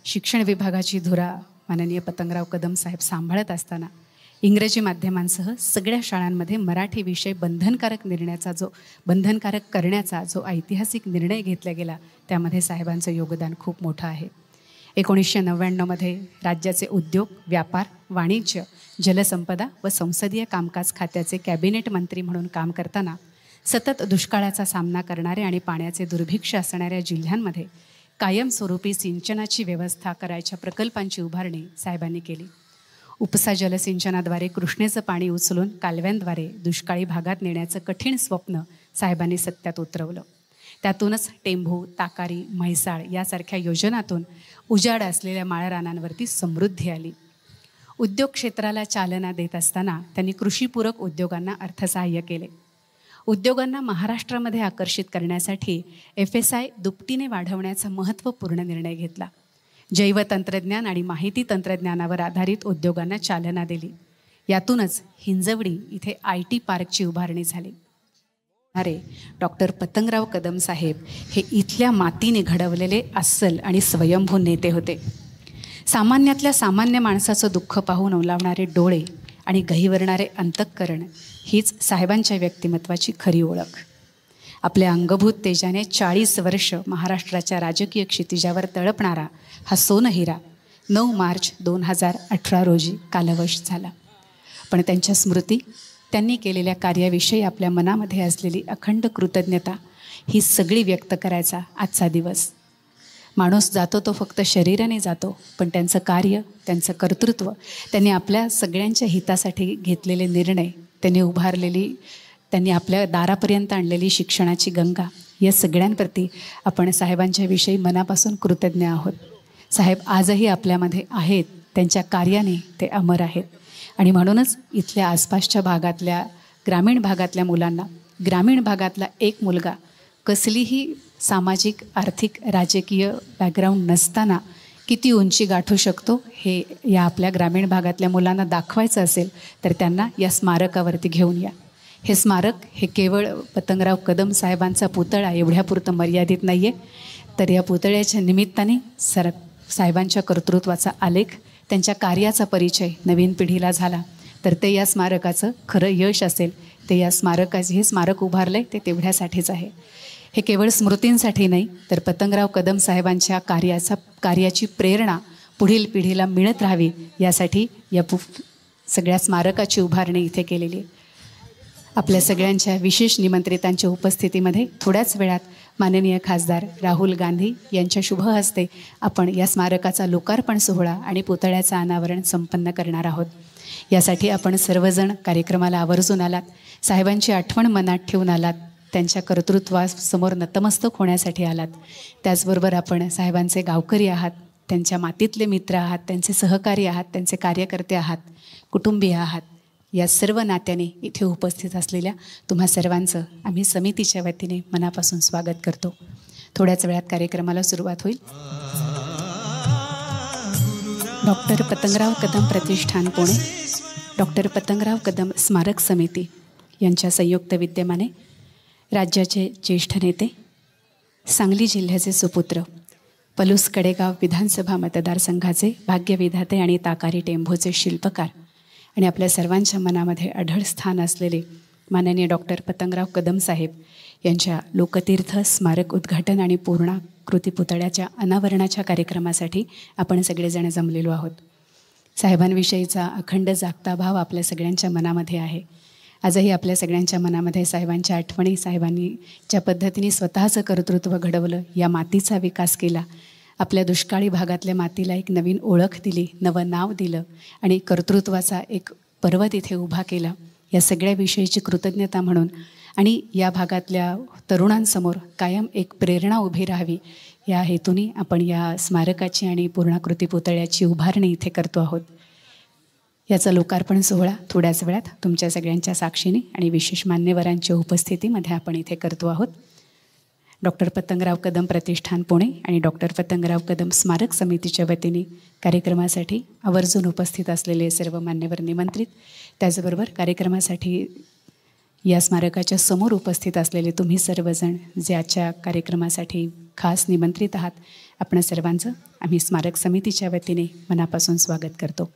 शिक्षण विभागाची धुरा माननीय पतंगराव कदम साहेब सांभाळत असताना इंग्रजी माध्यमांसह सगळ्या शाळांमध्ये मराठी विषय बंधनकारक करण्याचा जो ऐतिहासिक निर्णय घेतला गेला त्यामध्ये साहेबांचं योगदान खूप मोठं आहे. 1999मध्ये राज्याचे उद्योग, व्यापार, वाणिज्य, जलसंपदा व संसदीय कामकाज खात्याचे कॅबिनेट मंत्री म्हणून काम करताना सतत दुष्काळाचा सामना करणारे आणि पाण्याचे दुर्भिक्ष असणाऱ्या जिल्ह्यांमध्ये कायमस्वरूपी सिंचनाची व्यवस्था करायच्या प्रकल्पांची उभारणी साहेबांनी केली. उपसा जलसिंचनाद्वारे कृष्णेचं पाणी उचलून कालव्यांद्वारे दुष्काळी भागात नेण्याचं कठीण स्वप्न साहेबांनी सत्यात उतरवलं. त्यातूनच टेंभू, ताकारी, म्हैसाळ यासारख्या योजनातून उजाड असलेल्या माळरानांवरती समृद्धी आली. उद्योग क्षेत्राला चालना देत असताना त्यांनी कृषीपूरक उद्योगांना अर्थसहाय्य केले. उद्योगांना महाराष्ट्रामध्ये आकर्षित करण्यासाठी FSI दुपटीने वाढवण्याचा महत्त्वपूर्ण निर्णय घेतला. जैवतंत्रज्ञान आणि माहिती तंत्रज्ञानावर आधारित उद्योगांना चालना दिली. यातूनच हिंजवडी इथे IT पार्कची उभारणी झाली. डॉक्टर पतंगराव कदम साहेब हे इथल्या मातीने घडवलेले अस्सल आणि स्वयंभू नेते होते. सामान्यातल्या सामान्य माणसाचं दुःख पाहून ओलावणारे डोळे आणि गहिवरणारे अंतःकरण हीच साहेबांच्या व्यक्तिमत्वाची खरी ओळख. आपल्या अंगभूत तेजाने 40 वर्ष महाराष्ट्राच्या राजकीय क्षितिजावर तळपणारा हा सोनहिरा 9 मार्च 2018 रोजी कालवश झाला. पण त्यांच्या स्मृती, त्यांनी केलेल्या कार्याविषयी आपल्या मनामध्ये असलेली अखंड कृतज्ञता ही सगळी व्यक्त करायचा आजचा दिवस. माणूस जातो तो फक्त शरीराने जातो, पण त्यांचं कार्य, त्यांचं कर्तृत्व, त्यांनी आपल्या सगळ्यांच्या हितासाठी घेतलेले निर्णय, त्यांनी आपल्या दारापर्यंत आणलेली शिक्षणाची गंगा, या सगळ्यांप्रती आपण साहेबांच्या विषयी मनापासून कृतज्ञ आहोत. साहेब आजही आपल्यामध्ये आहेत, त्यांच्या कार्याने ते अमर आहेत. आणि म्हणूनच इथल्या आसपासच्या भागातल्या ग्रामीण भागातल्या मुलांना, ग्रामीण भागातला एक मुलगा कसलीही सामाजिक, आर्थिक, राजकीय बॅकग्राऊंड नसताना किती उंची गाठू शकतो हे या आपल्या ग्रामीण भागातल्या मुलांना दाखवायचं असेल तर त्यांना या स्मारकावरती घेऊन या. हे स्मारक हे केवळ पतंगराव कदम साहेबांचा पुतळा एवढ्यापुरतं मर्यादित नाही आहे, तर या पुतळ्याच्या निमित्ताने साहेबांच्या कर्तृत्वाचा आलेख, त्यांच्या कार्याचा परिचय नवीन पिढीला झाला तर ते या स्मारकाचं खरं यश असेल. ते या स्मारकाचे हे स्मारक उभारलं आहे ते तेवढ्यासाठीच आहे. हे केवळ स्मृतींसाठी नाही तर पतंगराव कदम साहेबांच्या कार्याची प्रेरणा पुढील पिढीला मिळत राहावी यासाठी या सगळ्या स्मारकाची उभारणी इथे केलेली आहे. आपल्या सगळ्यांच्या विशेष निमंत्रितांच्या उपस्थितीमध्ये थोड्याच वेळात माननीय खासदार राहुल गांधी यांच्या शुभ हस्ते आपण या स्मारकाचा लोकार्पण सोहळा आणि पुतळ्याचं अनावरण संपन्न करणार आहोत. यासाठी आपण सर्वजण कार्यक्रमाला आवर्जून आलात, साहेबांची आठवण मनात ठेवून आलात, त्यांच्या कर्तृत्वासमोर नतमस्तक होण्यासाठी आलात. त्याचबरोबर आपण साहेबांचे गावकरी आहात, त्यांच्या मातीतले मित्र आहात, त्यांचे सहकारी आहात, त्यांचे कार्यकर्ते आहात, कुटुंबीय आहात. या सर्व नात्याने इथे उपस्थित असलेल्या तुम्हा सर्वांचं आम्ही समितीच्या वतीने मनापासून स्वागत करतो. थोड्याच वेळात कार्यक्रमाला सुरुवात होईल. डॉक्टर पतंगराव कदम प्रतिष्ठान पुणे, डॉक्टर पतंगराव कदम स्मारक समिती यांच्या संयुक्त विद्यमाने राज्याचे ज्येष्ठ नेते, सांगली जिल्ह्याचे सुपुत्र, पलूस कडेगाव विधानसभा मतदारसंघाचे भाग्यविधाते आणि ताकारी टेंभूचे शिल्पकार आणि आपल्या सर्वांच्या मनामध्ये अढळ स्थान असलेले माननीय डॉक्टर पतंगराव कदम साहेब यांच्या लोकतीर्थ स्मारक उद्घाटन आणि पूर्णाकृती पुतळ्याच्या अनावरणाच्या कार्यक्रमासाठी आपण सगळेजण जमलेलो आहोत. साहेबांविषयीचा अखंड जागता भाव आपल्या सगळ्यांच्या मनामध्ये आहे. आजही आपल्या सगळ्यांच्या मनामध्ये साहेबांच्या आठवणी, साहेबांनी ज्या पद्धतीने स्वतःचं कर्तृत्व घडवलं, या मातीचा विकास केला, आपल्या दुष्काळी भागातल्या मातीला एक नवीन ओळख दिली, नवं नाव दिलं आणि कर्तृत्वाचा एक पर्वत इथे उभा केला, या सगळ्याविषयीची कृतज्ञता म्हणून आणि या भागातल्या तरुणांसमोर कायम एक प्रेरणा उभी राहावी या हेतूने आपण या स्मारकाची आणि पूर्णाकृती पुतळ्याची उभारणी इथे करतो आहोत. याचा लोकार्पण सोहळा थोड्याच वेळात तुमच्या सगळ्यांच्या साक्षीने आणि विशेष मान्यवरांच्या उपस्थितीमध्ये आपण इथे करतो आहोत. डॉक्टर पतंगराव कदम प्रतिष्ठान पुणे आणि डॉक्टर पतंगराव कदम स्मारक समितीच्या वतीने कार्यक्रमासाठी आवर्जून उपस्थित असलेले सर्व मान्यवर निमंत्रित, त्याचबरोबर कार्यक्रमासाठी या स्मारकाच्या समोर उपस्थित असलेले तुम्ही सर्वजण जे आजच्या कार्यक्रमासाठी खास निमंत्रित आहात, आपण सर्वांचं आम्ही स्मारक समितीच्या वतीने मनापासून स्वागत करतो.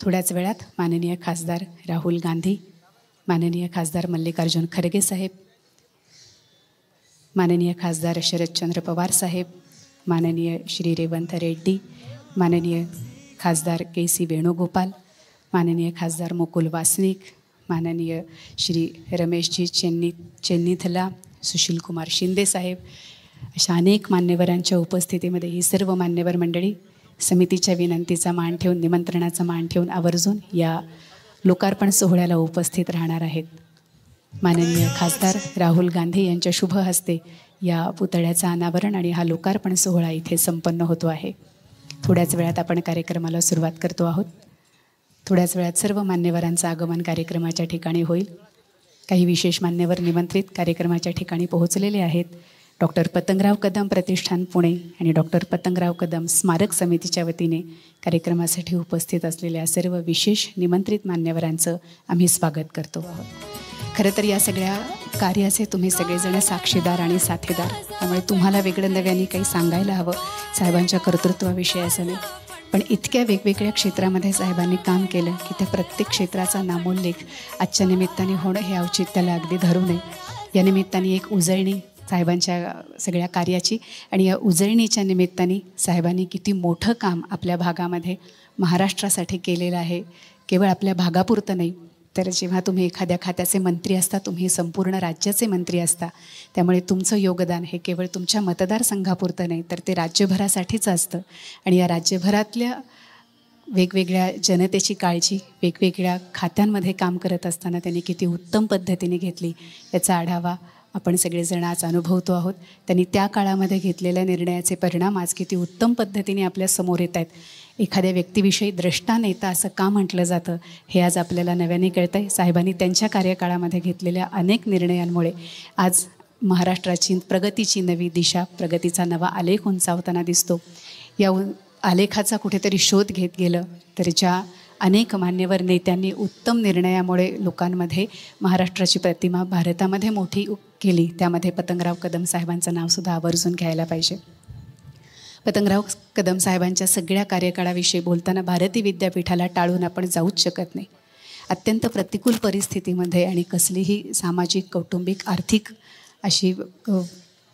थोड्याच वेळात माननीय खासदार राहुल गांधी, माननीय खासदार मल्लिकार्जुन खरगे साहेब, माननीय खासदार शरदचंद्र पवार साहेब, माननीय श्री रेवंत रेड्डी, माननीय खासदार के.सी. वेणुगोपाल, माननीय खासदार मुकुल वासनिक, माननीय श्री रमेशजी चेन्नीथला, सुशील कुमार शिंदे साहेब, अशा अनेक मान्यवरांच्या उपस्थितीमध्ये ही सर्व मान्यवर मंडळी समितीच्या विनंतीचा मान ठेवून, निमंत्रणाचा मान ठेवून आवर्जून या लोकार्पण सोहळ्याला उपस्थित राहणार आहेत. माननीय खासदार राहुल गांधी यांच्या शुभ हस्ते या पुतळ्याचं अनावरण आणि हा लोकार्पण सोहळा इथे संपन्न होतो आहे. थोड्याच वेळात आपण कार्यक्रमाला सुरुवात करतो आहोत. थोड्याच वेळात सर्व मान्यवरांचं आगमन कार्यक्रमाच्या ठिकाणी होईल. काही विशेष मान्यवर निमंत्रित कार्यक्रमाच्या ठिकाणी पोहोचलेले आहेत. डॉक्टर पतंगराव कदम प्रतिष्ठान पुणे आणि डॉक्टर पतंगराव कदम स्मारक समितीच्या वतीने कार्यक्रमासाठी उपस्थित असलेल्या सर्व विशेष निमंत्रित मान्यवरांचं आम्ही स्वागत करतो आहोत. खरं तर या सगळ्या कार्याचे तुम्ही सगळेजण साक्षीदार आणि साथीदार, त्यामुळे तुम्हाला वेगळं नव्याने काही सांगायला हवं साहेबांच्या कर्तृत्वाविषयी असं नाही. पण इतक्या वेगवेगळ्या क्षेत्रामध्ये साहेबांनी काम केलं की त्या प्रत्येक क्षेत्राचा नामोल्लेख आजच्या निमित्ताने होणं हे औचित्याला अगदी धरू नये. या निमित्ताने एक उजळणी साहेबांच्या सगळ्या कार्याची, आणि या उजळणीच्या निमित्ताने साहेबांनी किती मोठं काम आपल्या भागामध्ये महाराष्ट्रासाठी केलेलं आहे. केवळ आपल्या भागापुरतं नाही, तर जेव्हा तुम्ही एखाद्या खात्याचे मंत्री असता, तुम्ही संपूर्ण राज्याचे मंत्री असता, त्यामुळे तुमचं योगदान हे केवळ तुमच्या मतदारसंघापुरतं नाही, तर ते राज्यभरासाठीच असतं. आणि या राज्यभरातल्या वेगवेगळ्या जनतेची काळजी वेगवेगळ्या खात्यांमध्ये काम करत असताना त्यांनी किती उत्तम पद्धतीने घेतली याचा आढावा आपण सगळेजण आज अनुभवतो आहोत. त्यांनी त्या काळामध्ये घेतलेल्या निर्णयाचे परिणाम आज किती उत्तम पद्धतीने आपल्या समोर येत आहेत. एखाद्या व्यक्तीविषयी द्रष्टा नेता असं का म्हटलं जातं हे आज आपल्याला नव्याने कळतं आहे. साहेबांनी त्यांच्या कार्यकाळामध्ये घेतलेल्या अनेक निर्णयांमुळे आज महाराष्ट्राची प्रगतीची नवी दिशा, प्रगतीचा नवा आलेख उंचावताना दिसतो. या आलेखाचा कुठेतरी शोध घेत गेलं तर ज्या अनेक मान्यवर नेत्यांनी उत्तम निर्णयामुळे लोकांमध्ये महाराष्ट्राची प्रतिमा भारतामध्ये मोठी केली, त्यामध्ये पतंगराव कदम साहेबांचं नावसुद्धा आवर्जून घ्यायला पाहिजे. पतंगराव कदम साहेबांच्या सगळ्या कार्यकाळाविषयी बोलताना भारती विद्यापीठाला टाळून आपण जाऊच शकत नाही. अत्यंत प्रतिकूल परिस्थितीमध्ये आणि कसलीही सामाजिक, कौटुंबिक, आर्थिक अशी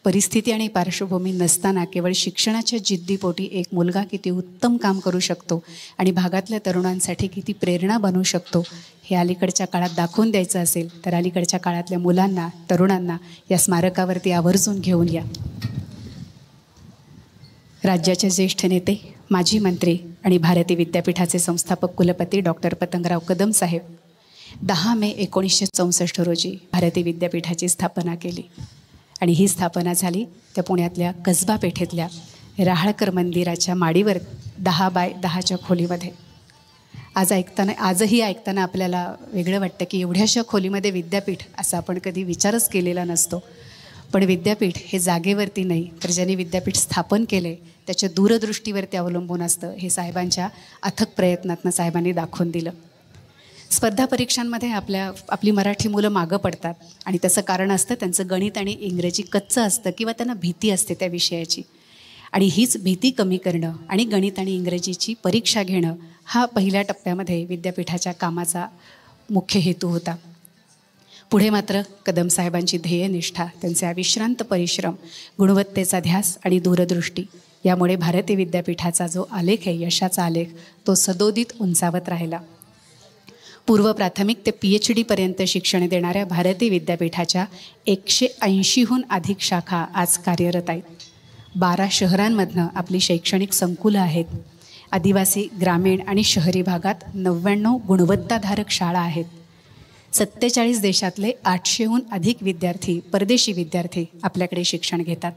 परिस्थिती आणि पार्श्वभूमी नसताना केवळ शिक्षणाच्या जिद्दीपोटी एक मुलगा किती उत्तम काम करू शकतो आणि भागातल्या तरुणांसाठी किती प्रेरणा बनू शकतो हे अलीकडच्या काळात दाखवून द्यायचं असेल तर अलीकडच्या काळातल्या मुलांना, तरुणांना या स्मारकावरती आवर्जून घेऊन या. राज्याचे ज्येष्ठ नेते, माजी मंत्री आणि भारती विद्यापीठाचे संस्थापक कुलपती डॉक्टर पतंगराव कदम साहेब 10 मे 1964 रोजी भारती विद्यापीठाची स्थापना केली. आणि ही स्थापना झाली त्या पुण्यातल्या कसबा पेठेतल्या राहळकर मंदिराच्या माडीवर 10x10च्या खोलीमध्ये. आजही ऐकताना आपल्याला वेगळं वाटतं की एवढ्याशा खोलीमध्ये विद्यापीठ असा आपण कधी विचारच केलेला नसतो. पण विद्यापीठ हे जागेवरती नाही, तर ज्यांनी विद्यापीठ स्थापन केले त्याच्या दूरदृष्टीवरती अवलंबून असतं. हे साहेबांच्या अथक प्रयत्नातनं साहेबांनी दाखवून दिलं. स्पर्धा परीक्षांमध्ये आपली मराठी मुलं मागं पडतात आणि त्याचं कारण असतं त्यांचं गणित आणि इंग्रजी कच्चं असतं किंवा त्यांना भीती असते त्या विषयाची. आणि हीच भीती कमी करणं आणि गणित आणि इंग्रजीची परीक्षा घेणं हा पहिल्या टप्प्यामध्ये विद्यापीठाच्या कामाचा मुख्य हेतू होता. पुढे मात्र कदम साहेबांची ध्येयनिष्ठा, त्यांचे अविश्रांत परिश्रम, गुणवत्तेचा ध्यास आणि दूरदृष्टी यामुळे भारती विद्यापीठाचा जो आलेख आहे, यशाचा आलेख, तो सदोदित उंचावत राहिला. पूर्व प्राथमिक ते PhD शिक्षण देणाऱ्या भारती विद्यापीठाच्या 180हून अधिक शाखा आज कार्यरत आहेत. 12 शहरांमधनं आपली शैक्षणिक संकुलं आहेत. आदिवासी, ग्रामीण आणि शहरी भागात 99 गुणवत्ताधारक शाळा आहेत. 47 देशातले 800हून अधिक विद्यार्थी, परदेशी विद्यार्थी आपल्याकडे शिक्षण घेतात.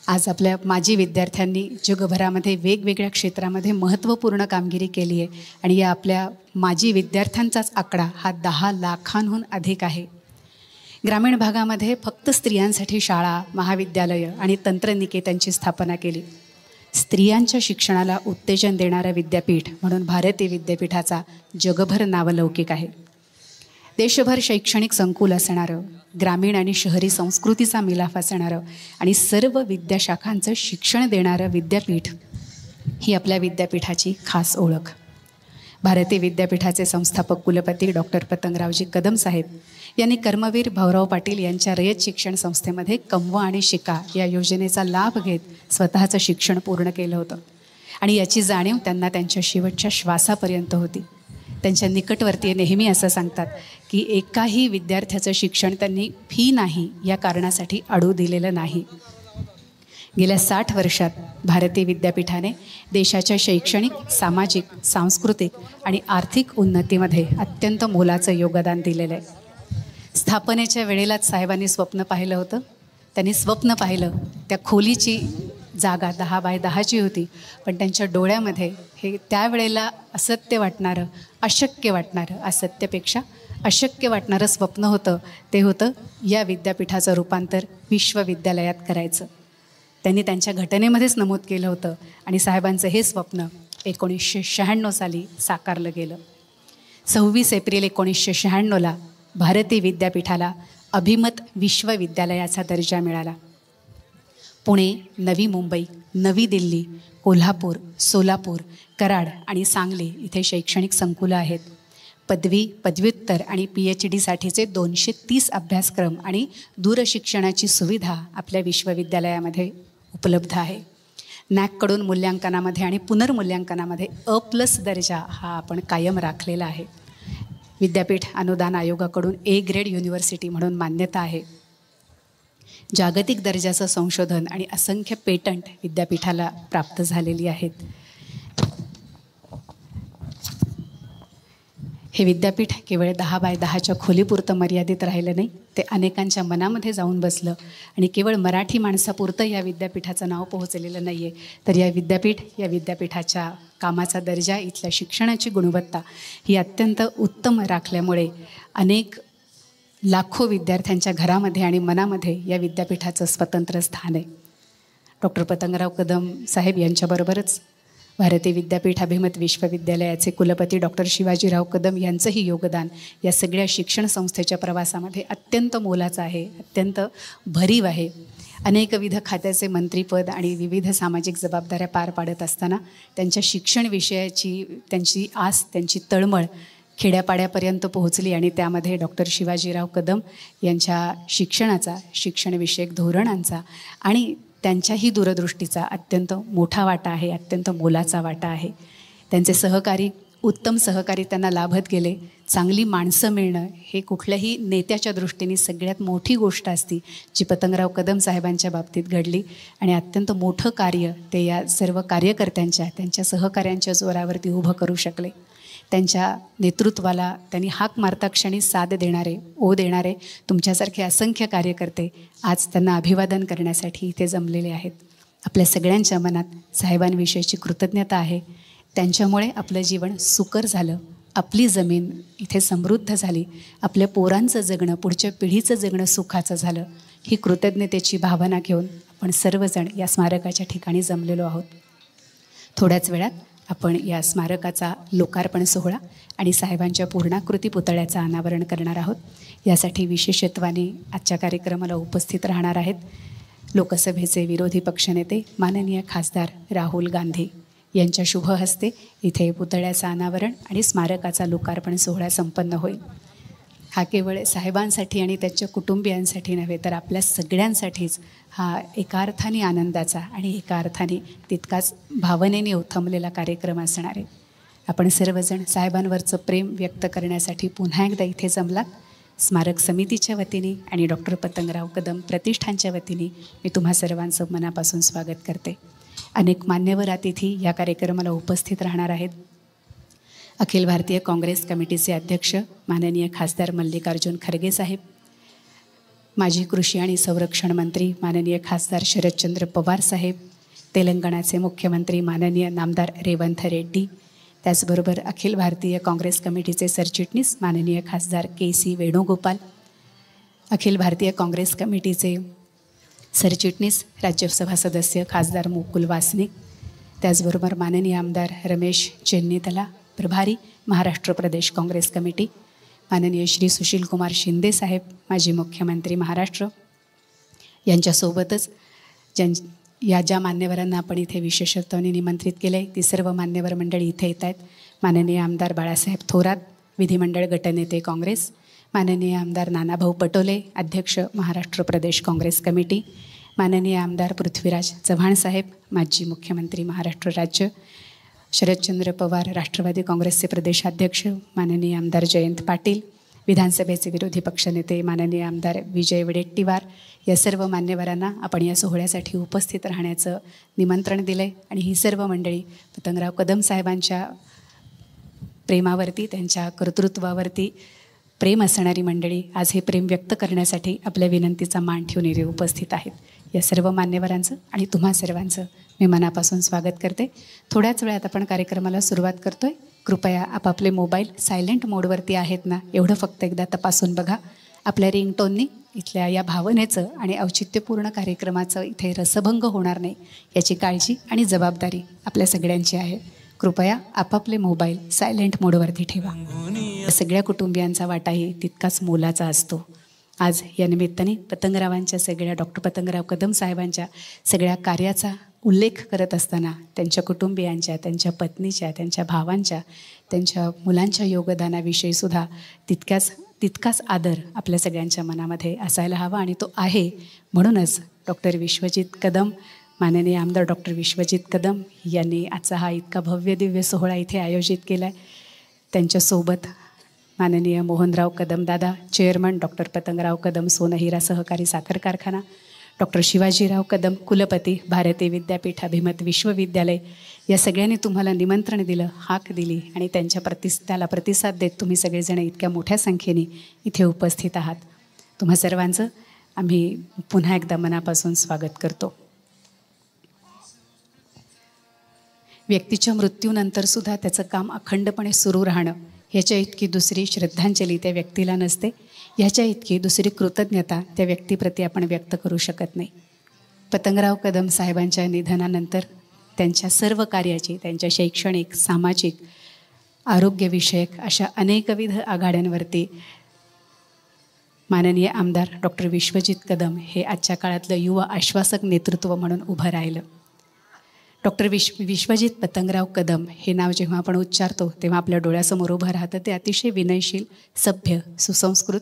आज आपल्या माजी विद्यार्थ्यांनी जगभरामध्ये वेगवेगळ्या क्षेत्रामध्ये महत्त्वपूर्ण कामगिरी केली आहे आणि या आपल्या माजी विद्यार्थ्यांचाच आकडा हा 10 लाखांहून अधिक आहे. ग्रामीण भागामध्ये फक्त स्त्रियांसाठी शाळा, महाविद्यालयं आणि तंत्रनिकेतनची स्थापना केली. स्त्रियांच्या शिक्षणाला उत्तेजन देणारं विद्यापीठ म्हणून भारती विद्यापीठाचा जगभर नावलौकिक आहे. देशभर शैक्षणिक संकुल असणारं, ग्रामीण आणि शहरी संस्कृतीचा मिलाफ असणारं आणि सर्व विद्याशाखांचं शिक्षण देणारं विद्यापीठ ही आपल्या विद्यापीठाची खास ओळख. भारती विद्यापीठाचे संस्थापक कुलपती डॉक्टर पतंगरावजी कदम साहेब यांनी कर्मवीर भाऊराव पाटील यांच्या रयत शिक्षण संस्थेमध्ये कमवा आणि शिका या योजनेचा लाभ घेत स्वतःचं शिक्षण पूर्ण केलं होतं आणि याची जाणीव त्यांना त्यांच्या शेवटच्या श्वासापर्यंत होती. त्यांच्या निकटवर्तीय नेहमी असं सांगतात की एकाही विद्यार्थ्याचं शिक्षण त्यांनी फी नाही या कारणासाठी अडू दिलेलं नाही. गेल्या 60 वर्षात भारती विद्यापीठाने देशाच्या शैक्षणिक, सामाजिक, सांस्कृतिक आणि आर्थिक उन्नतीमध्ये अत्यंत मोलाचं योगदान दिलेलं आहे. स्थापनेच्या वेळेलाच साहेबांनी स्वप्न पाहिलं होतं. त्यांनी स्वप्न पाहिलं त्या खोलीची जागा 10 बाय 10ची होती, पण त्यांच्या डोळ्यामध्ये हे त्यावेळेला असत्य वाटणारं, अशक्य वाटणारं, असत्यपेक्षा अशक्य वाटणारं स्वप्न होतं. ते होतं या विद्यापीठाचं रूपांतर विश्वविद्यालयात करायचं. त्यांनी त्यांच्या घटनेमध्येच नमूद केलं होतं आणि साहेबांचं हे स्वप्न 1996 साली साकारलं गेलं. 26 एप्रिल 1996ला भारती विद्यापीठाला अभिमत विश्वविद्यालयाचा दर्जा मिळाला. पुणे, नवी मुंबई, नवी दिल्ली, कोल्हापूर, सोलापूर, कराड आणि सांगली इथे शैक्षणिक संकुलं आहेत. पदवी, पदव्युत्तर आणि PhDसाठीचे 230 अभ्यासक्रम आणि दूरशिक्षणाची सुविधा आपल्या विश्वविद्यालयामध्ये उपलब्ध आहे. नॅककडून मूल्यांकनामध्ये आणि पुनर्मूल्यांकनामध्ये A+ दर्जा हा आपण कायम राखलेला आहे. विद्यापीठ अनुदान आयोगाकडून A ग्रेड युनिव्हर्सिटी म्हणून मान्यता आहे. जागतिक दर्जाचं संशोधन आणि असंख्य पेटंट विद्यापीठाला प्राप्त झालेली आहेत. हे विद्यापीठ केवळ 10 बाय 10च्या खोलीपुरतं मर्यादित राहिलं नाही, ते अनेकांच्या मनामध्ये जाऊन बसलं आणि केवळ मराठी माणसापुरतं या विद्यापीठाचं नाव पोहोचलेलं नाही आहे, तर या विद्यापीठाच्या कामाचा दर्जा, इथल्या शिक्षणाची गुणवत्ता ही अत्यंत उत्तम राखल्यामुळे अनेक लाखो विद्यार्थ्यांच्या घरामध्ये आणि मनामध्ये या विद्यापीठाचं स्वतंत्र स्थान आहे. डॉक्टर पतंगराव कदम साहेब यांच्याबरोबरच भारती विद्यापीठ अभिमत विश्वविद्यालयाचे कुलपती डॉक्टर शिवाजीराव कदम यांचंही योगदान या सगळ्या शिक्षण संस्थेच्या प्रवासामध्ये अत्यंत मोलाचं आहे, अत्यंत भरीव आहे. अनेकविध खात्याचे मंत्रीपद आणि विविध सामाजिक जबाबदाऱ्या पार पाडत असताना त्यांच्या शिक्षण विषयाची त्यांची आस, त्यांची तळमळ खेड्यापाड्यापर्यंत पोहोचली आणि त्यामध्ये डॉक्टर शिवाजीराव कदम यांच्या शिक्षणाचा, शिक्षणविषयक धोरणांचा आणि त्यांच्याही दूरदृष्टीचा अत्यंत मोठा वाटा आहे, अत्यंत मोलाचा वाटा आहे. त्यांचे सहकारी, उत्तम सहकारी त्यांना लाभत गेले. चांगली माणसं मिळणं हे कुठल्याही नेत्याच्या दृष्टीने सगळ्यात मोठी गोष्ट असती, जी पतंगराव कदम साहेबांच्या बाबतीत घडली आणि अत्यंत मोठं कार्य ते या सर्व कार्यकर्त्यांच्या, त्यांच्या सहकाऱ्यांच्या जोरावरती उभं करू शकले. त्यांच्या नेतृत्वाला त्यांनी हाक मारता क्षणी साथ देणारे, देणारे तुमच्यासारखे असंख्य कार्यकर्ते आज त्यांना अभिवादन करण्यासाठी इथे जमलेले आहेत. आपल्या सगळ्यांच्या मनात साहेबांविषयीची कृतज्ञता आहे. त्यांच्यामुळे आपलं जीवन सुकर झालं, आपली जमीन इथे समृद्ध झाली, आपल्या पोरांचं जगणं, पुढच्या पिढीचं जगणं सुखाचं झालं. ही कृतज्ञतेची भावना घेऊन आपण सर्वजण या स्मारकाच्या ठिकाणी जमलेलो आहोत. थोड्याच वेळात आपण या स्मारकाचा लोकार्पण सोहळा आणि साहेबांच्या पूर्णाकृती पुतळ्याचं अनावरण करणार आहोत. यासाठी विशेषत्वाने आजच्या कार्यक्रमाला उपस्थित राहणार आहेत लोकसभेचे विरोधी पक्षनेते माननीय खासदार राहुल गांधी यांच्या शुभ हस्ते इथे पुतळ्याचं अनावरण आणि स्मारकाचा लोकार्पण सोहळा संपन्न होईल. हा केवळ साहेबांसाठी आणि त्यांच्या कुटुंबियांसाठी नव्हे, तर आपल्या सगळ्यांसाठीच हा एका अर्थाने आनंदाचा आणि एका अर्थाने तितकाच भावनेने उथमलेला कार्यक्रम असणार आहे. आपण सर्वजण साहेबांवरचं प्रेम व्यक्त करण्यासाठी पुन्हा एकदा इथे जमलात. स्मारक समितीच्या वतीने आणि डॉक्टर पतंगराव कदम प्रतिष्ठानच्या वतीने मी तुम्हा सर्वांचं मनापासून स्वागत करते. अनेक मान्यवर अतिथी या कार्यक्रमाला उपस्थित राहणार आहेत. अखिल भारतीय काँग्रेस कमिटीचे अध्यक्ष माननीय खासदार मल्लिकार्जुन खरगे साहेब, माजी कृषी आणि संरक्षण मंत्री माननीय खासदार शरदचंद्र पवार साहेब, तेलंगणाचे मुख्यमंत्री माननीय नामदार रेवंथ रेड्डी, त्याचबरोबर अखिल भारतीय काँग्रेस कमिटीचे सरचिटणीस माननीय खासदार KC वेणुगोपाल, अखिल भारतीय काँग्रेस कमिटीचे सरचिटणीस राज्यसभा सदस्य खासदार मुकुल वासनिक, त्याचबरोबर माननीय आमदार रमेश चेन्नीतला, प्रभारी महाराष्ट्र प्रदेश काँग्रेस कमिटी, माननीय श्री सुशीलकुमार शिंदे साहेब, माजी मुख्यमंत्री महाराष्ट्र, यांच्यासोबतच ज्या मान्यवरांना आपण इथे विशेषत्वाने निमंत्रित केलं आहे ती सर्व मान्यवर मंडळी इथे येत आहेत. माननीय आमदार बाळासाहेब थोरात, विधिमंडळ गटनेते काँग्रेस, माननीय आमदार नानाभाऊ पटोले, अध्यक्ष महाराष्ट्र प्रदेश काँग्रेस कमिटी, माननीय आमदार पृथ्वीराज चव्हाण साहेब, माजी मुख्यमंत्री महाराष्ट्र राज्य, शरदचंद्र पवार राष्ट्रवादी काँग्रेसचे प्रदेशाध्यक्ष, माननीय आमदार जयंत पाटील, विधानसभेचे विरोधी पक्षनेते माननीय आमदार विजय वडेट्टीवार, या सर्व मान्यवरांना आपण या सोहळ्यासाठी उपस्थित राहण्याचं निमंत्रण दिलं आहे. आणि ही सर्व मंडळी पतंगराव कदम साहेबांच्या प्रेमावरती, त्यांच्या कर्तृत्वावरती प्रेम असणारी मंडळी आज हे प्रेम व्यक्त करण्यासाठी आपल्या विनंतीचा मान ठेवून इथे उपस्थित आहेत. या सर्व मान्यवरांचं आणि तुम्हा सर्वांचं मी मनापासून स्वागत करते. थोड्याच वेळात आपण कार्यक्रमाला सुरुवात करतो आहे. कृपया आपापले मोबाईल सायलेंट मोडवरती आहेत ना, एवढं फक्त एकदा तपासून बघा. आपल्या रिंगटोननी इथल्या या भावनेचं आणि औचित्यपूर्ण कार्यक्रमाचं इथे रसभंग होणार नाही याची काळजी आणि जबाबदारी आपल्या सगळ्यांची आहे. कृपया आपापले मोबाईल सायलेंट मोडवरती ठेवा. सगळ्या कुटुंबियांचा वाटाही तितकाच मोलाचा असतो. आज या निमित्ताने पतंगरावांच्या सगळ्या डॉक्टर पतंगराव कदम साहेबांच्या सगळ्या कार्याचा उल्लेख करत असताना त्यांच्या कुटुंबियांच्या, त्यांच्या पत्नीच्या, त्यांच्या भावांच्या, त्यांच्या मुलांच्या योगदानाविषयी सुद्धा तितकाच आदर आपल्या सगळ्यांच्या मनामध्ये असायला हवा आणि तो आहे. म्हणूनच डॉक्टर विश्वजित कदम, माननीय आमदार डॉक्टर विश्वजित कदम यांनी आजचा हा इतका भव्य दिव्य सोहळा इथे आयोजित केला आहे. त्यांच्यासोबत माननीय मोहनराव कदम दादा, चेअरमन डॉक्टर पतंगराव कदम सोनहिरा सहकारी साखर कारखाना, डॉक्टर शिवाजीराव कदम कुलपती भारतीय विद्यापीठ अभिमत विश्वविद्यालय, या सगळ्यांनी तुम्हाला निमंत्रण दिलं, हाक दिली आणि त्याला प्रतिसाद देत तुम्ही सगळेजण इतक्या मोठ्या संख्येने इथे उपस्थित आहात. तुम्हा सर्वांचं आम्ही पुन्हा एकदा मनापासून स्वागत करतो. व्यक्तीच्या मृत्यूनंतरसुद्धा त्याचं काम अखंडपणे सुरू राहणं, ह्याच्या इतकी दुसरी श्रद्धांजली त्या व्यक्तीला नसते. ह्याच्या इतकी दुसरी कृतज्ञता त्या व्यक्तीप्रती आपण व्यक्त करू शकत नाही. पतंगराव कदम साहेबांच्या निधनानंतर त्यांच्या सर्व कार्याची, त्यांच्या शैक्षणिक, सामाजिक, आरोग्यविषयक अशा अनेकविध आघाड्यांवरती माननीय आमदार डॉक्टर विश्वजित कदम हे आजच्या काळातलं युवा आश्वासक नेतृत्व म्हणून उभं राहिलं. डॉक्टर विश्वजित पतंगराव कदम हे नाव जेव्हा आपण उच्चारतो तेव्हा आपल्या डोळ्यासमोर उभं राहतं ते अतिशय विनयशील, सभ्य, सुसंस्कृत,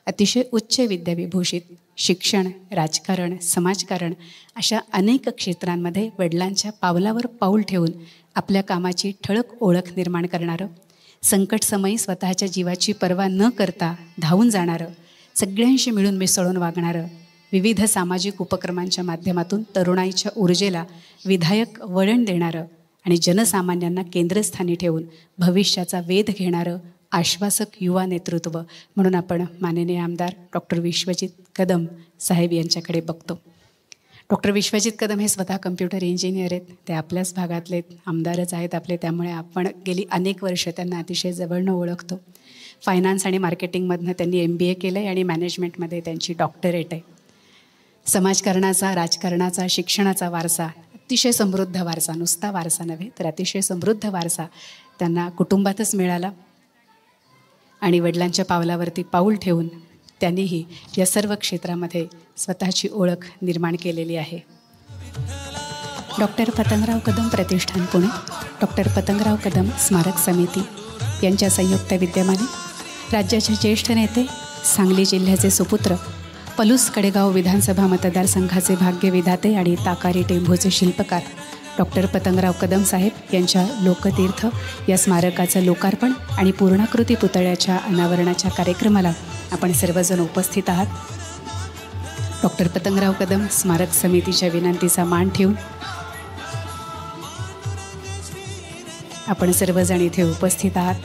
अतिशय उच्च विद्याविभूषित, शिक्षण, राजकारण, समाजकारण अशा अनेक क्षेत्रांमध्ये वडिलांच्या पावलावर पाऊल ठेवून आपल्या कामाची ठळक ओळख निर्माण करणारं, संकटसमयी स्वतःच्या जीवाची पर्वा न करता धावून जाणारं, सगळ्यांशी मिळून मिसळून वागणारं, विविध सामाजिक उपक्रमांच्या माध्यमातून तरुणाईच्या ऊर्जेला विधायक वळण देणारं आणि जनसामान्यांना केंद्रस्थानी ठेवून भविष्याचा वेध घेणारं आश्वासक युवा नेतृत्व म्हणून आपण माननीय आमदार डॉक्टर विश्वजित कदम साहेब यांच्याकडे बघतो. डॉक्टर विश्वजित कदम हे स्वतः कम्प्युटर इंजिनियर आहेत. ते आपल्याच भागातले आमदारच आहेत आपले, त्यामुळे आपण गेली अनेक वर्ष त्यांना अतिशय जवळनं ओळखतो. फायनान्स आणि मार्केटिंगमधनं त्यांनी MBA केलं आहे आणि मॅनेजमेंटमध्ये त्यांची डॉक्टरेट आहे. समाजकारणाचा, राजकारणाचा, शिक्षणाचा वारसा, अतिशय समृद्ध वारसा, नुसता वारसा नव्हे तर अतिशय समृद्ध वारसा त्यांना कुटुंबातच मिळाला आणि वडिलांच्या पावलावरती पाऊल ठेवून त्यांनीही या सर्व क्षेत्रामध्ये स्वतःची ओळख निर्माण केलेली आहे. डॉक्टर पतंगराव कदम प्रतिष्ठान पुणे, डॉक्टर पतंगराव कदम स्मारक समिती यांच्या संयुक्त विद्यमाने राज्याचे ज्येष्ठ नेते, सांगली जिल्ह्याचे सुपुत्र, पलूस कडेगाव विधानसभा मतदारसंघाचे भाग्यविधाते आणि ताकारी टेंभूचे शिल्पकार डॉक्टर पतंगराव कदम साहेब यांच्या लोकतीर्थ या स्मारकाचं लोकार्पण आणि पूर्णाकृती पुतळ्याच्या अनावरणाच्या कार्यक्रमाला आपण सर्वजण उपस्थित आहात. डॉक्टर पतंगराव कदम स्मारक समितीच्या विनंतीचा मान ठेवून आपण सर्वजण इथे उपस्थित आहात.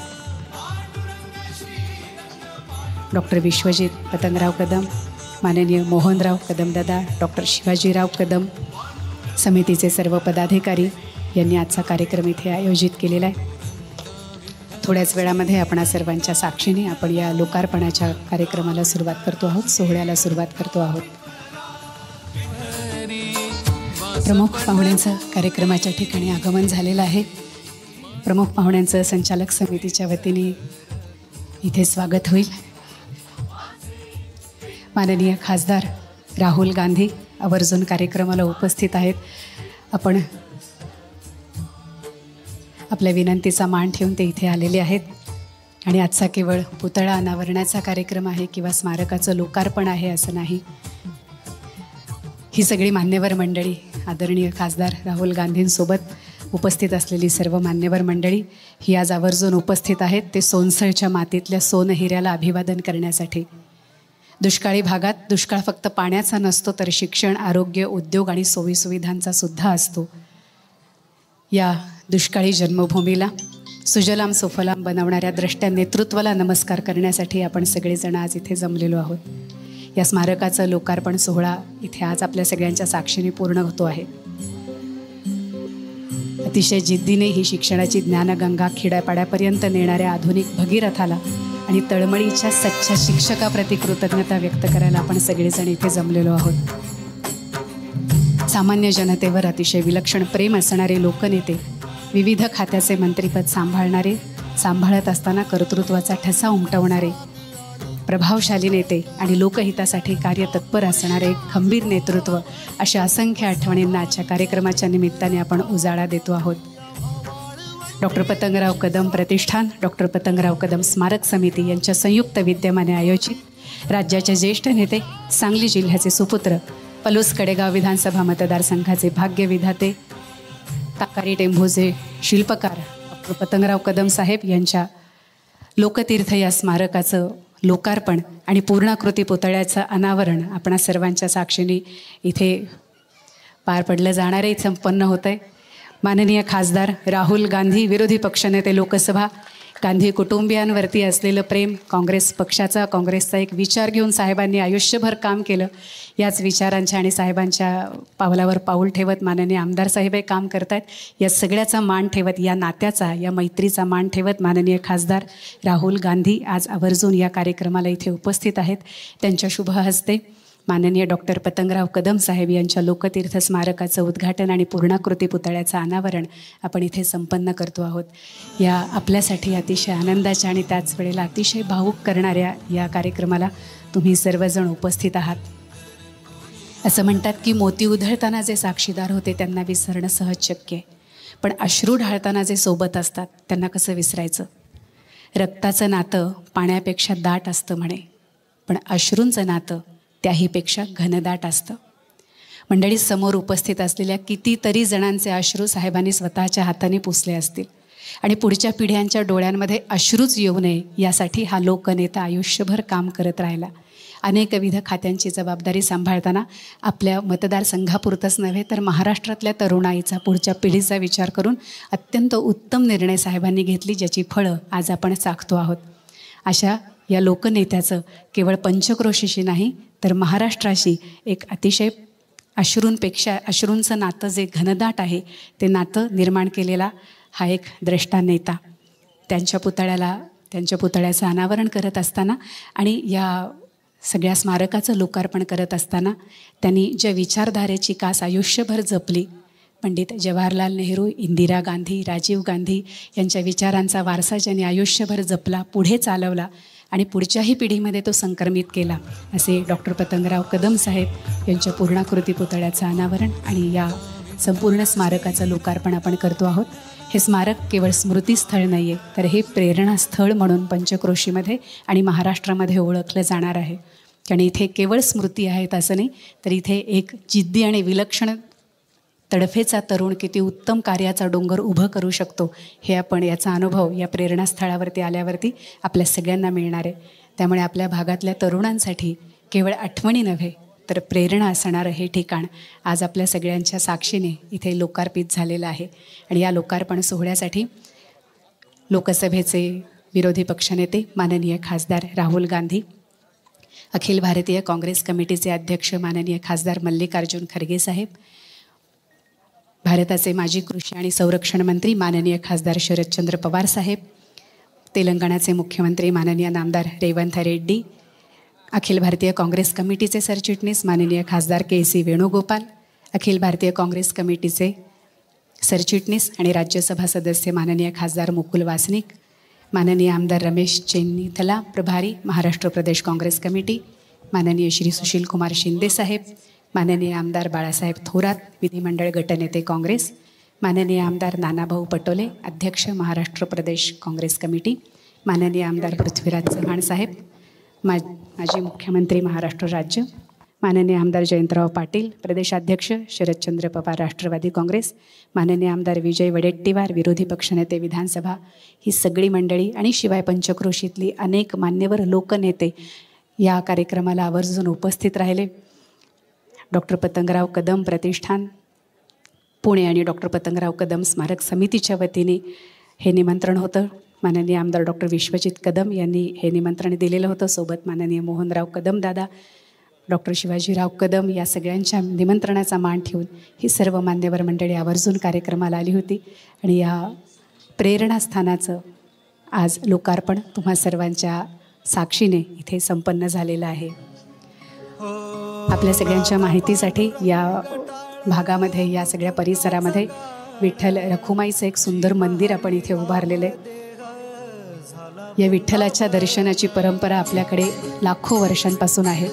डॉक्टर विश्वजित पतंगराव कदम, माननीय मोहनराव कदमदादा, डॉक्टर शिवाजीराव कदम समितीचे सर्व पदाधिकारी यांनी आजचा कार्यक्रम इथे आयोजित केलेला आहे. थोड्याच वेळामध्ये आपणा सर्वांच्या साक्षीने आपण या लोकार्पणाच्या कार्यक्रमाला सुरुवात करतो आहोत, सोहळ्याला सुरुवात करतो आहोत. प्रमुख पाहुण्यांचं कार्यक्रमाच्या ठिकाणी आगमन झालेलं आहे. प्रमुख पाहुण्यांचं संचालक समितीच्या वतीने इथे स्वागत होईल. माननीय खासदार राहुल गांधी आवर्जून कार्यक्रमाला उपस्थित आहेत. आपण आपल्या विनंतीचा मान ठेवून ते इथे आलेले आहेत. आणि आजचा केवळ पुतळा अनावरणाचा कार्यक्रम आहे किंवा स्मारकाचं लोकार्पण आहे असं नाही. ही सगळी मान्यवर मंडळी, आदरणीय खासदार राहुल गांधींसोबत उपस्थित असलेली सर्व मान्यवर मंडळी ही आज आवर्जून उपस्थित आहेत. ते सोनसळच्या मातीतल्या सोनहिऱ्याला अभिवादन करण्यासाठी. दुष्काळी भागात दुष्काळ फक्त पाण्याचा नसतो तर शिक्षण, आरोग्य, उद्योग आणि सोयीसुविधांचा सुद्धा असतो. या दुष्काळी जन्मभूमीला सुजलाम सुफलाम बनवणाऱ्या द्रष्ट्या नेतृत्वाला नमस्कार करण्यासाठी आपण सगळेजण आज इथे जमलेलो आहोत. या स्मारकाचं लोकार्पण सोहळा इथे आज आपल्या सगळ्यांच्या साक्षीने पूर्ण होतो आहे. अतिशय जिद्दीने ही शिक्षणाची ज्ञानगंगा खेड्यापाड्यापर्यंत नेणाऱ्या आधुनिक भगीरथाला आणि तळमळीच्या सच्च्या शिक्षकाप्रती कृतज्ञता व्यक्त करायला आपण सगळेजण इथे जमलेलो आहोत. सामान्य जनतेवर अतिशय विलक्षण प्रेम असणारे लोकनेते, विविध खात्याचे मंत्रिपद सांभाळत असताना कर्तृत्वाचा ठसा उमटवणारे प्रभावशाली नेते आणि लोकहितासाठी कार्यतत्पर असणारे खंबीर नेतृत्व, अशा असंख्य आठवणींना आजच्या कार्यक्रमाच्या निमित्ताने आपण उजाळा देतो आहोत. डॉक्टर पतंगराव कदम प्रतिष्ठान, डॉक्टर पतंगराव कदम स्मारक समिती यांच्या संयुक्त विद्यमाने आयोजित राज्याचे ज्येष्ठ नेते, सांगली जिल्ह्याचे सुपुत्र, पलूस कडेगाव विधानसभा मतदारसंघाचे भाग्यविधाते, ताकारी टेंभूचे शिल्पकार डॉक्टर पतंगराव कदम साहेब यांच्या लोकतीर्थ या स्मारकाचं लोकार्पण आणि पूर्णाकृती पुतळ्याचं अनावरण आपणा सर्वांच्या साक्षीने इथे पार पडलं जाणार आहे, संपन्न होतं आहे. माननीय खासदार राहुल गांधी, विरोधी पक्षनेते, लोकसभा, गांधी कुटुंबियांवरती असलेलं प्रेम, काँग्रेस पक्षाचा, काँग्रेसचा एक विचार घेऊन साहेबांनी आयुष्यभर काम केलं. याच विचारांच्या आणि साहेबांच्या पावलावर पाऊल ठेवत माननीय आमदार साहेब हे काम करत आहेत. या सगळ्याचा मान ठेवत, या नात्याचा, या मैत्रीचा मान ठेवत माननीय खासदार राहुल गांधी आज आवर्जून या कार्यक्रमाला इथे उपस्थित आहेत. त्यांच्या शुभ हस्ते माननीय डॉक्टर पतंगराव कदम साहेब यांच्या लोकतीर्थ स्मारकाचं उद्घाटन आणि पूर्णाकृती पुतळ्याचं अनावरण आपण इथे संपन्न करतो आहोत. या आपल्यासाठी अतिशय आनंदाच्या आणि त्याच वेळेला अतिशय भावूक करणाऱ्या या कार्यक्रमाला तुम्ही सर्वजण उपस्थित आहात. असं म्हणतात की मोती उधळताना जे साक्षीदार होते त्यांना विसरणं सहज शक्य आहे, पण अश्रू ढाळताना जे सोबत असतात त्यांना कसं विसरायचं. रक्ताचं नातं पाण्यापेक्षा दाट असतं म्हणे, पण अश्रूंचं नातं त्याहीपेक्षा घनदाट असतं. मंडळी, समोर उपस्थित असलेल्या कितीतरी जणांचे अश्रू साहेबांनी स्वतःच्या हाताने पुसले असतील आणि पुढच्या पिढ्यांच्या डोळ्यांमध्ये अश्रूच येऊ नये यासाठी हा लोकनेता आयुष्यभर काम करत राहिला. अनेकविध खात्यांची जबाबदारी सांभाळताना आपल्या मतदारसंघापुरतंच नव्हे तर महाराष्ट्रातल्या तरुणाईचा, पुढच्या पिढीचा विचार करून अत्यंत उत्तम निर्णय साहेबांनी घेतली, ज्याची फळं आज आपण चाखतो आहोत. अशा या लोकनेत्याचं केवळ पंचक्रोशीशी नाही तर महाराष्ट्राशी एक अतिशय अश्रूंचं नातं जे घनदाट आहे ते नातं निर्माण केलेला हा एक द्रष्टा नेता. त्यांच्या पुतळ्याचं अनावरण करत असताना आणि या सगळ्या स्मारकाचं लोकार्पण करत असताना त्यांनी ज्या विचारधारेची कास आयुष्यभर जपली, पंडित जवाहरलाल नेहरू, इंदिरा गांधी, राजीव गांधी यांच्या विचारांचा वारसा ज्यांनी आयुष्यभर जपला, पुढे चालवला आणि पुढच्याही पिढीमध्ये तो संक्रमित केला, असे डॉक्टर पतंगराव कदम साहेब यांच्या पूर्णाकृती पुतळ्याचं अनावरण आणि या संपूर्ण स्मारकाचं लोकार्पण आपण करतो आहोत. हे स्मारक केवळ स्मृतीस्थळ नाही आहे तर हे प्रेरणास्थळ म्हणून पंचक्रोशीमध्ये आणि महाराष्ट्रामध्ये ओळखलं जाणार आहे. कारण इथे केवळ स्मृती आहेत असं नाही, तर इथे एक जिद्दी आणि विलक्षण तडफेचा तरुण किती उत्तम कार्याचा डोंगर उभं करू शकतो हे आपण याचा अनुभव या प्रेरणास्थळावरती आल्यावरती आपल्या सगळ्यांना मिळणार आहे. त्यामुळे आपल्या भागातल्या तरुणांसाठी केवळ आठवणी नव्हे तर प्रेरणा असणारं हे ठिकाण आज आपल्या सगळ्यांच्या साक्षीने इथे लोकार्पित झालेलं आहे. आणि या लोकार्पण सोहळ्यासाठी लोकसभेचे विरोधी पक्षनेते माननीय खासदार राहुल गांधी, अखिल भारतीय काँग्रेस कमिटीचे अध्यक्ष माननीय खासदार मल्लिकार्जुन खरगे साहेब, भारताचे माजी कृषी आणि संरक्षण मंत्री माननीय खासदार शरदचंद्र पवार साहेब, तेलंगणाचे मुख्यमंत्री माननीय नामदार रेवंत रेड्डी, अखिल भारतीय काँग्रेस कमिटीचे सरचिटणीस माननीय खासदार के.सी. वेणुगोपाल, अखिल भारतीय काँग्रेस कमिटीचे सरचिटणीस आणि राज्यसभा सदस्य माननीय खासदार मुकुल वासनिक, माननीय आमदार रमेश चेन्नीथला, प्रभारी महाराष्ट्र प्रदेश काँग्रेस कमिटी, माननीय श्री सुशील कुमार शिंदे साहेब, माननीय आमदार बाळासाहेब थोरात, विधिमंडळ गटनेते काँग्रेस, माननीय आमदार नानाभाऊ पटोले, अध्यक्ष महाराष्ट्र प्रदेश काँग्रेस कमिटी, माननीय आमदार पृथ्वीराज चव्हाण साहेब, माजी मुख्यमंत्री महाराष्ट्र राज्य, माननीय आमदार जयंतराव पाटील, प्रदेशाध्यक्ष शरदचंद्र पवार राष्ट्रवादी काँग्रेस, माननीय आमदार विजय वडेट्टीवार, विरोधी पक्षनेते विधानसभा, ही सगळी मंडळी आणि शिवाय पंचक्रोशीतली अनेक मान्यवर लोकनेते या कार्यक्रमाला आवर्जून उपस्थित राहिले. डॉक्टर पतंगराव कदम प्रतिष्ठान पुणे आणि डॉक्टर पतंगराव कदम स्मारक समितीच्या वतीने हे निमंत्रण होतं. माननीय आमदार डॉक्टर विश्वजित कदम यांनी हे निमंत्रण दिलेलं होतं. सोबत माननीय मोहनराव कदम दादा, डॉक्टर शिवाजीराव कदम या सगळ्यांच्या निमंत्रणाचा मान ठेवून ही सर्व मान्यवर मंडळी आवर्जून कार्यक्रमाला आली होती. आणि या प्रेरणास्थानाचं आज लोकार्पण तुम्हा सर्वांच्या साक्षीने इथे संपन्न झालेलं आहे. आपल्या सगळ्यांच्या माहितीसाठी या भागामध्ये, या सगळ्या परिसरामध्ये विठ्ठल रखुमाईचं एक सुंदर मंदिर आपण इथे उभारलेलं आहे. या विठ्ठलाच्या दर्शनाची परंपरा आपल्याकडे लाखो वर्षांपासून आहे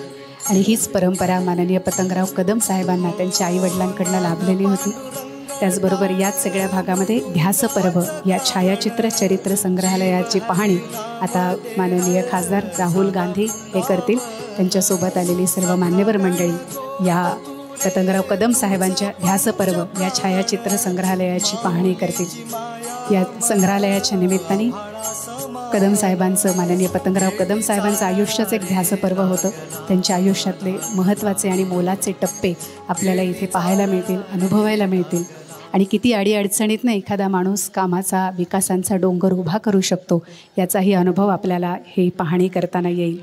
आणि हीच परंपरा माननीय पतंगराव कदम साहेबांना त्यांच्या आईवडिलांकडनं लाभलेली होती. त्याचबरोबर याच सगळ्या भागामध्ये ध्यास पर्व या छायाचित्र चरित्र संग्रहालयाची पाहणी आता माननीय खासदार राहुल गांधी हे करतील. त्यांच्यासोबत आलेली सर्व मान्यवर मंडळी या पतंगराव कदम साहेबांच्या ध्यास पर्व या छायाचित्र संग्रहालयाची पाहणी करतील. या संग्रहालयाच्या निमित्ताने कदम साहेबांचं, माननीय पतंगराव कदम साहेबांचं आयुष्याचं एक ध्यास पर्व होतं. त्यांच्या आयुष्यातले महत्त्वाचे आणि मोलाचे टप्पे आपल्याला इथे पाहायला मिळतील, अनुभवायला मिळतील. आणि किती अडीअडचणीतनं एखादा माणूस कामाचा, विकासांचा डोंगर उभा करू शकतो याचाही अनुभव आपल्याला ही पाहणी करताना येईल.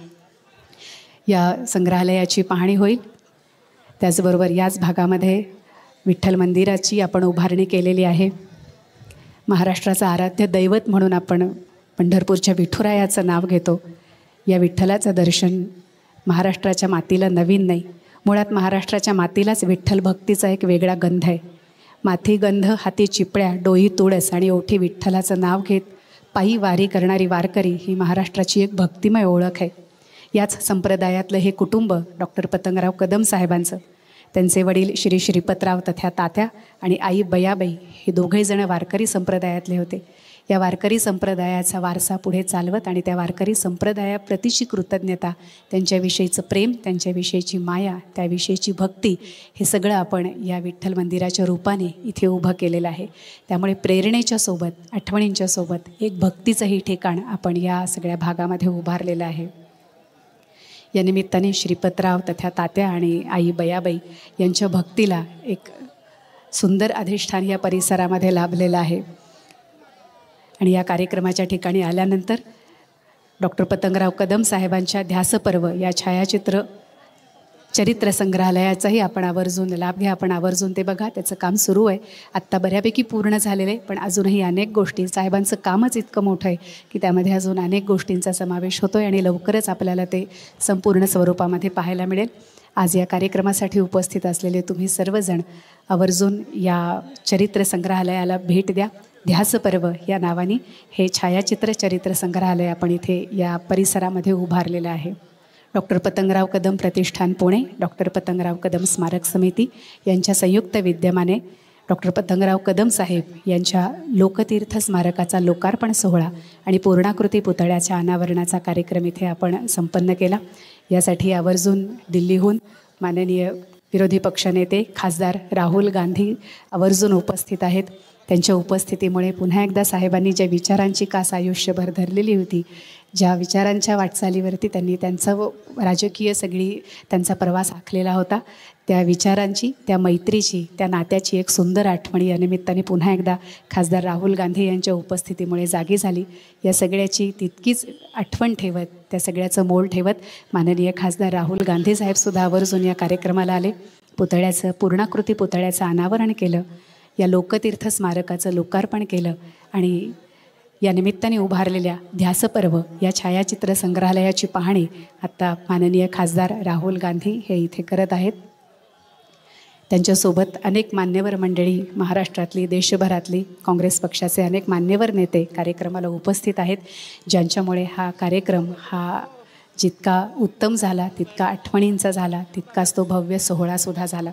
या संग्रहालयाची पाहणी होईल. त्याचबरोबर याच भागामध्ये विठ्ठल मंदिराची आपण उभारणी केलेली आहे. महाराष्ट्राचं आराध्य दैवत म्हणून आपण पंढरपूरच्या विठुरायाचं नाव घेतो. या विठ्ठलाचं दर्शन महाराष्ट्राच्या मातीला नवीन नाही, मुळात महाराष्ट्राच्या मातीलाच विठ्ठल भक्तीचा एक वेगळा गंध आहे. माथी गंध, हाती चिपळ्या, डोई तुळस आणि ओठी विठ्ठलाचं नाव घेत पायी वारी करणारी वारकरी ही महाराष्ट्राची एक भक्तिमय ओळख आहे. याच संप्रदायातलं हे कुटुंब डॉक्टर पतंगराव कदम साहेबांचं, त्यांचे वडील श्री श्रीपतराव तथ्या तात्या आणि आई बयाबाई हे दोघेजण वारकरी संप्रदायातले होते. या वारकरी संप्रदायाचा वारसा पुढे चालवत आणि त्या वारकरी संप्रदायाप्रतीची कृतज्ञता, त्यांच्याविषयीचं प्रेम, त्यांच्याविषयीची माया, त्याविषयीची भक्ती हे सगळं आपण या विठ्ठल मंदिराच्या रूपाने इथे उभं केलेलं आहे. त्यामुळे प्रेरणेच्या सोबत, आठवणींच्या सोबत एक भक्तीचंही ठिकाण आपण या सगळ्या भागामध्ये उभारलेलं आहे. या निमित्ताने श्रीपतराव तथ्या तात्या आणि आई बयाबाई यांच्या भक्तीला एक सुंदर अधिष्ठान या परिसरामध्ये लाभलेलं आहे. आणि या कार्यक्रमाच्या ठिकाणी आल्यानंतर डॉक्टर पतंगराव कदम साहेबांच्या ध्यास पर्व या छायाचित्र चरित्र संग्रहालयाचाही आपण आवर्जून लाभ घ्या. आपण आवर्जून ते बघा. त्याचं काम सुरू आहे. आत्ता बऱ्यापैकी पूर्ण झालेलं आहे, पण अजूनही अनेक गोष्टी, साहेबांचं कामच इतकं मोठं आहे की त्यामध्ये अजून अनेक गोष्टींचा समावेश होतो आहे आणि लवकरच आपल्याला ते संपूर्ण स्वरूपामध्ये पाहायला मिळेल. आज या कार्यक्रमासाठी उपस्थित असलेले तुम्ही सर्वजण आवर्जून या चरित्र संग्रहालयाला भेट द्या. ध्यास पर्व या नावाने हे छायाचित्र चरित्र संग्रहालय आपण इथे या परिसरामध्ये उभारलेलं आहे. डॉक्टर पतंगराव कदम प्रतिष्ठान पुणे, डॉक्टर पतंगराव कदम स्मारक समिती यांच्या संयुक्त विद्यमाने डॉक्टर पतंगराव कदम साहेब यांच्या लोकतीर्थ स्मारकाचा लोकार्पण सोहळा आणि पूर्णाकृती पुतळ्याच्या अनावरणाचा कार्यक्रम इथे आपण संपन्न केला. यासाठी आवर्जून दिल्लीहून माननीय विरोधी पक्षनेते खासदार राहुल गांधी आवर्जून उपस्थित आहेत. त्यांच्या उपस्थितीमुळे पुन्हा एकदा साहेबांनी ज्या विचारांची कास आयुष्यभर धरलेली होती, ज्या विचारांच्या वाटचालीवरती त्यांनी त्यांचं राजकीय सगळी त्यांचा प्रवास आखलेला होता, त्या विचारांची, त्या मैत्रीची, त्या नात्याची एक सुंदर आठवण या निमित्ताने पुन्हा एकदा खासदार राहुल गांधी यांच्या उपस्थितीमुळे जागी झाली. या सगळ्याची तितकीच आठवण ठेवत, त्या सगळ्याचं मोल ठेवत माननीय खासदार राहुल गांधी साहेबसुद्धा आवर्जून या कार्यक्रमाला आले. पुतळ्याचं, पूर्णाकृती पुतळ्याचं अनावरण केलं, या लोकतीर्थ स्मारकाचं लोकार्पण केलं आणि या निमित्ताने उभारलेल्या ध्यास पर्व या छायाचित्र संग्रहालयाची पाहणी आत्ता माननीय खासदार राहुल गांधी हे इथे करत आहेत. त्यांच्यासोबत अनेक मान्यवर मंडळी, महाराष्ट्रातली, देशभरातली, काँग्रेस पक्षाचे अनेक मान्यवर नेते कार्यक्रमाला उपस्थित आहेत, ज्यांच्यामुळे हा कार्यक्रम हा जितका उत्तम झाला, तितका आठवणींचा झाला, तितकाच तो भव्य सोहळासुद्धा झाला.